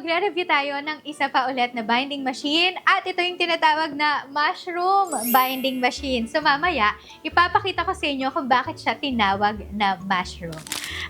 magre-review tayo ng isa pa ulit na binding machine at ito yung tinatawag na mushroom binding machine. So mamaya, ipapakita ko sa inyo kung bakit siya tinawag na mushroom.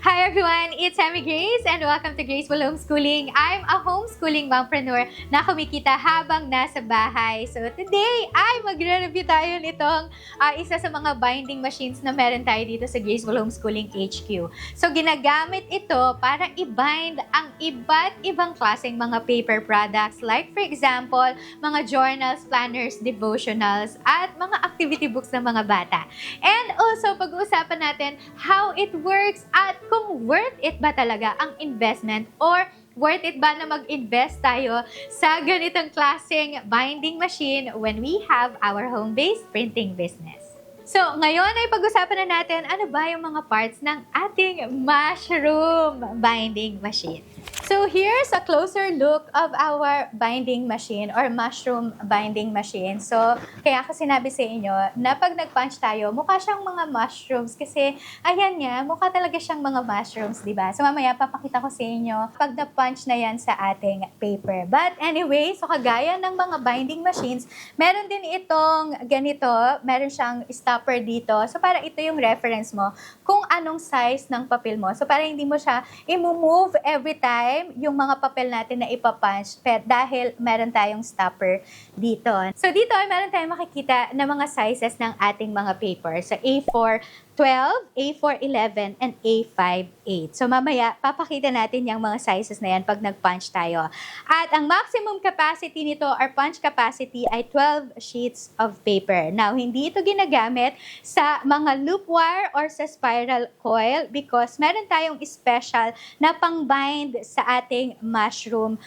Hi everyone, it's Amy Grace and welcome to Graceful Homeschooling. I'm a homeschooling mompreneur na kumikita habang nasa bahay. So today ay magre-review tayo nitong isa sa mga binding machines na meron tayo dito sa Graceful Homeschooling HQ. So ginagamit ito para i-bind ang iba't ibang klaseng mga paper products like for example, mga journals, planners, devotionals, at mga activity books ng mga bata. And also, pag-uusapan natin how it works at kung worth it ba talaga ang investment or worth it ba na mag-invest tayo sa ganitong klaseng binding machine when we have our home-based printing business. So, ngayon ay pag-usapan na natin ano ba yung mga parts ng ating mushroom binding machine. So, here's a closer look of our binding machine or mushroom binding machine. So, kaya ako sinabi sa inyo na pag nag-punch tayo, mukha siyang mga mushrooms kasi, ayan nga, mukha talaga siyang mga mushrooms, di ba? So, mamaya papakita ko sa inyo pag na-punch na yan sa ating paper. But anyway, so kagaya ng mga binding machines, meron din itong ganito, meron siyang stopper dito. So, para ito yung reference mo kung anong size ng papel mo. So, para hindi mo siya i-move every time yung mga papel natin na ipapunch dahil meron tayong stopper dito. So, dito ay meron tayong makikita na mga sizes ng ating mga paper. So, A4 12, A4 11, and A5 8. So, mamaya, papakita natin yung mga sizes na yan pag nag-punch tayo. At ang maximum capacity nito or punch capacity ay 12 sheets of paper. Now, hindi ito ginagamit sa mga loop wire or sa spiral coil because meron tayong special na pang-bind sa ating mushroom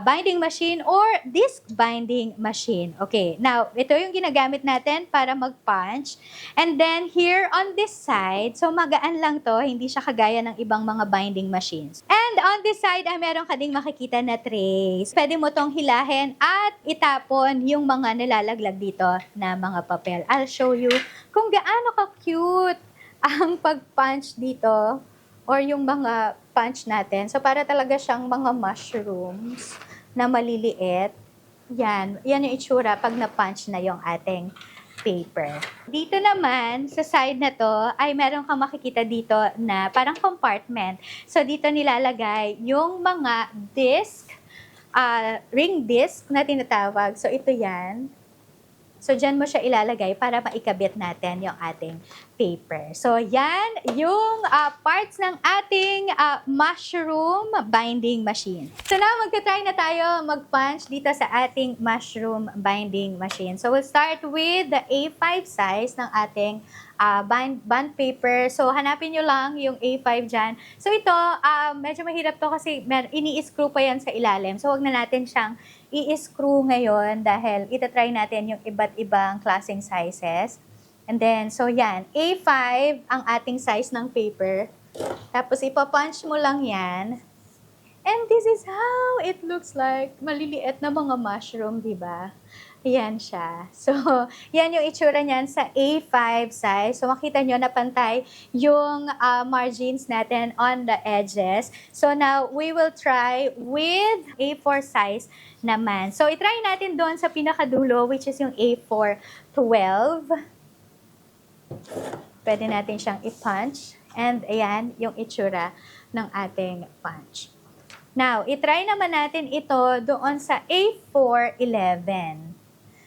binding machine or disc binding machine. Okay, now, ito yung ginagamit natin para mag-punch. And then, here on this side, so magaan lang to, hindi siya kagaya ng ibang mga binding machines. And on this side, ay meron ka ding makikita na trays. Pwede mo tong hilahin at itapon yung mga nilalaglag dito na mga papel. I'll show you kung gaano ka-cute ang pag-punch dito or yung mga punch natin. So, para talaga siyang mga mushrooms na maliliit. Yan yung itsura pag na-punch na yung ating paper. Dito naman, sa side na to, ay meron kang makikita dito na parang compartment. So, dito nilalagay yung mga disc, ring disc na tinatawag. So, ito yan. So, dyan mo siya ilalagay para maikabit natin yung ating paper. So, yan yung parts ng ating mushroom binding machine. So, now magta-try na tayo mag-punch dito sa ating mushroom binding machine. So, we'll start with the A5 size ng ating bond paper. So, hanapin nyo lang yung A5 dyan. So, ito, medyo mahirap to kasi ini-screw pa yan sa ilalim. So, wag na natin siyang i-screw ngayon dahil itatry natin yung iba't ibang klaseng sizes. And then, so yan, A5 ang ating size ng paper. Tapos, ipapunch mo lang yan. And this is how it looks like. Maliliit na mga mushroom, di ba? Yan siya. So, yan yung itsura niyan sa A5 size. So, makita nyo na pantay yung margins natin on the edges. So, now, we will try with A4 size naman. So, itry natin doon sa pinakadulo, which is yung A4 12. Pwede natin siyang i-punch. And, ayan, yung itsura ng ating punch. Now, itry naman natin ito doon sa A4 11.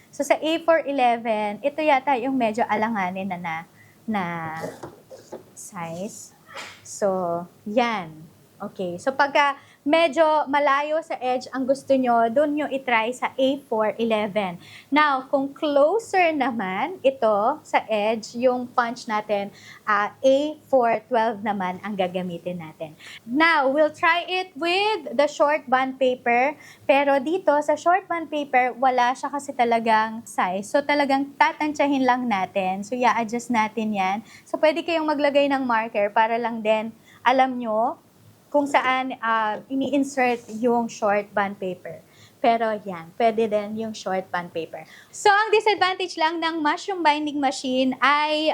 So, sa A4 11, ito yata yung medyo alanganin na size. So, yan. Okay. So, pagka medyo malayo sa edge ang gusto nyo, doon nyo itry sa A4 11. Now, kung closer naman ito sa edge, yung punch natin, A4 12 naman ang gagamitin natin. Now, we'll try it with the short bond paper. Pero dito, sa short bond paper, wala siya kasi talagang size. So, talagang tatansyahin lang natin. So, i-adjust natin yan. So, pwede kayong maglagay ng marker para lang din alam nyo kung saan ini-insert yung short bond paper. Pero yan, pwede din yung short bond paper. So, ang disadvantage lang ng mushroom binding machine ay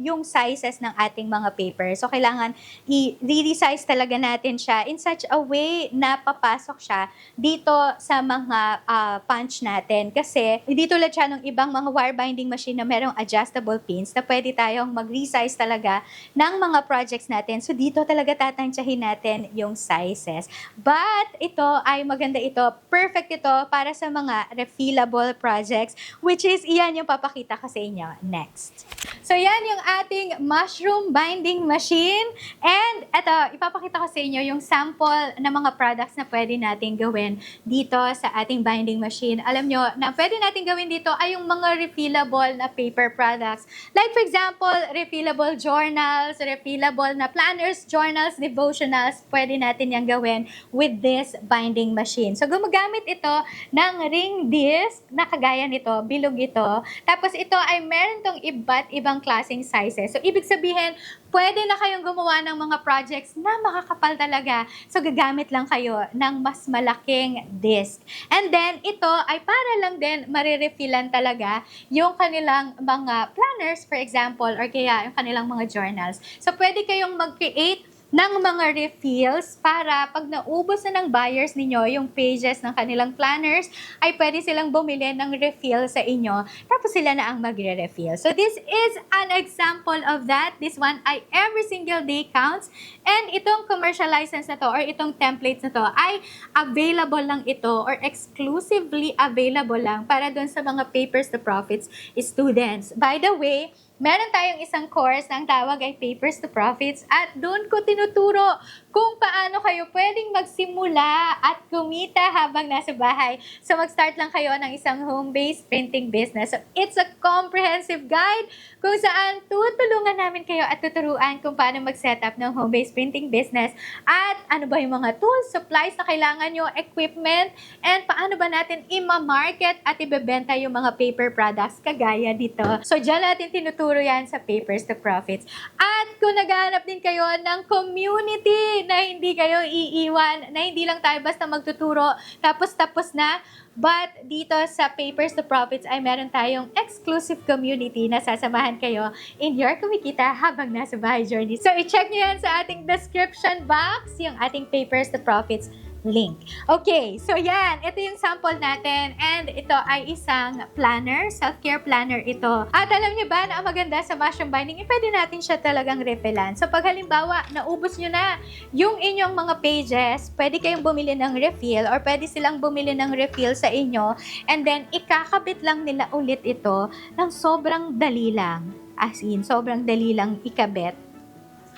yung sizes ng ating mga paper. So, kailangan i-resize talaga natin siya in such a way na papasok siya dito sa mga punch natin. Kasi, hindi tulad siya ng ibang mga wire binding machine na merong adjustable pins na pwede tayong mag-resize talaga ng mga projects natin. So, dito talaga tatansyahin natin yung sizes. But, ito ay maganda ito. Perfect ito para sa mga refillable projects, which is iyan yung papakita ko sa inyo next. So, yan yung ating mushroom binding machine. And, ito, ipapakita ko sa inyo yung sample na mga products na pwede natin gawin dito sa ating binding machine. Alam nyo, na pwede natin gawin dito ay yung mga refillable na paper products. Like, for example, refillable journals, refillable na planners, journals, devotionals, pwede natin yung gawin with this binding machine. So, gumagamit ito ng ring disc na kagaya nito, bilog ito. Tapos, ito ay meron tong iba't ibang klaseng sizes. So, ibig sabihin, pwede na kayong gumawa ng mga projects na makakapal talaga. So, gagamit lang kayo ng mas malaking disc. And then, ito ay para lang din marirefillan talaga yung kanilang mga planners, for example, or kaya yung kanilang mga journals. So, pwede kayong mag-create ng mga refills para pag naubos na ng buyers ninyo yung pages ng kanilang planners, ay pwede silang bumili ng refill sa inyo, tapos sila na ang magre-refill. So, this is an example of that. This one ay every single day counts. And itong commercial license na to or itong templates na to ay available lang ito or exclusively available lang para dun sa mga papers to profits students. By the way, meron tayong isang course na ang tawag ay Papers to Profits at doon ko tinuturo kung paano kayo pwedeng magsimula at kumita habang nasa bahay. So, mag-start lang kayo ng isang home-based printing business. So, it's a comprehensive guide kung saan tutulungan namin kayo at tuturuan kung paano mag-setup ng home-based printing business at ano ba yung mga tools, supplies na kailangan nyo, equipment, and paano ba natin i-market at ibebenta yung mga paper products kagaya dito. So, dyan natin tinuturo yan sa Papers to Profits. At kung naghahanap din kayo ng community na hindi kayo iiwan, na hindi lang tayo basta magtuturo tapos na, but dito sa Papers to Profits ay meron tayong exclusive community na sasamahan kayo in your kumikita habang nasa bahay journey. So, i-check nyo yan sa ating description box, yung ating Papers to Profits link. Okay, so yan, ito yung sample natin and ito ay isang planner, self-care planner ito. At alam niyo ba na ang maganda sa mushroom binding, pwede natin siya talagang refillan. So pag halimbawa, naubos nyo na yung inyong mga pages, pwede kayong bumili ng refill or pwede silang bumili ng refill sa inyo and then ikakabit lang nila ulit ito ng sobrang dali lang. As in, sobrang dali lang ikabit.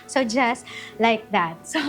So, just like that. So,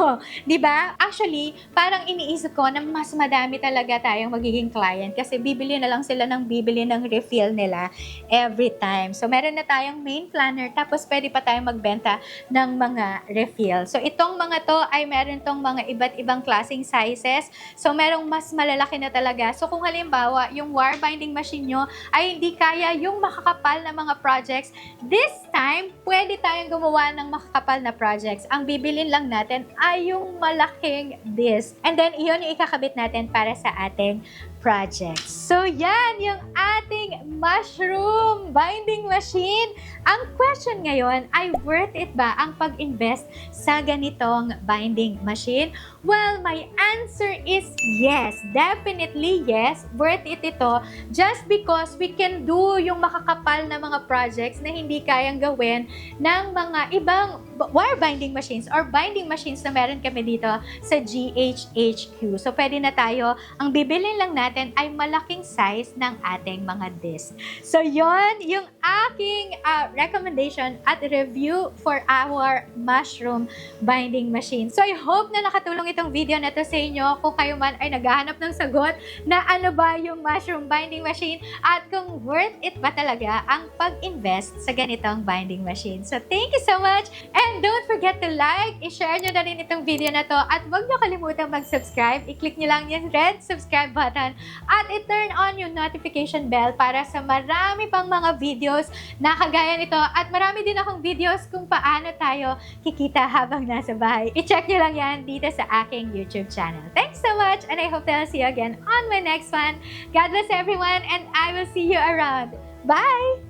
di ba? Actually, parang iniisip ko na mas madami talaga tayong magiging client kasi bibili na lang sila ng bibili ng refill nila every time. So, meron na tayong main planner tapos pwede pa tayong magbenta ng mga refill. So, itong mga to ay meron tong mga iba't ibang klaseng sizes. So, merong mas malalaki na talaga. So, kung halimbawa, yung wire binding machine nyo ay hindi kaya yung makakapal na mga projects, this time, pwede tayong gumawa ng makakapal na projects. Ang bibilin lang natin ay yung malaking disc. And then, iyon yung ikakabit natin para sa ating projects. So, yan yung ating mushroom binding machine. Ang question ngayon ay worth it ba ang pag-invest sa ganitong binding machine? Well, my answer is yes. Definitely yes. Worth it ito just because we can do yung makakapal na mga projects na hindi kayang gawin ng mga ibang wire binding machines or binding machines na meron kami dito sa GHHQ. So, pwede na tayo. Ang bibilin lang natin ay malaking size ng ating mga disc. So, yon yung aking recommendation at review for our mushroom binding machine. So, I hope na nakatulong itong video na to sa inyo kung kayo man ay naghahanap ng sagot na ano ba yung mushroom binding machine at kung worth it ba talaga ang pag-invest sa ganitong binding machine. So, thank you so much and don't don't forget to like, i-share nyo na rin itong video na to at huwag nyo kalimutang mag-subscribe. I-click nyo lang yung red subscribe button at i-turn on yung notification bell para sa marami pang mga videos na kagaya nito at marami din akong videos kung paano tayo kikita habang nasa bahay. I-check nyo lang yan dito sa aking YouTube channel. Thanks so much and I hope that I'll see you again on my next one. God bless everyone and I will see you around. Bye!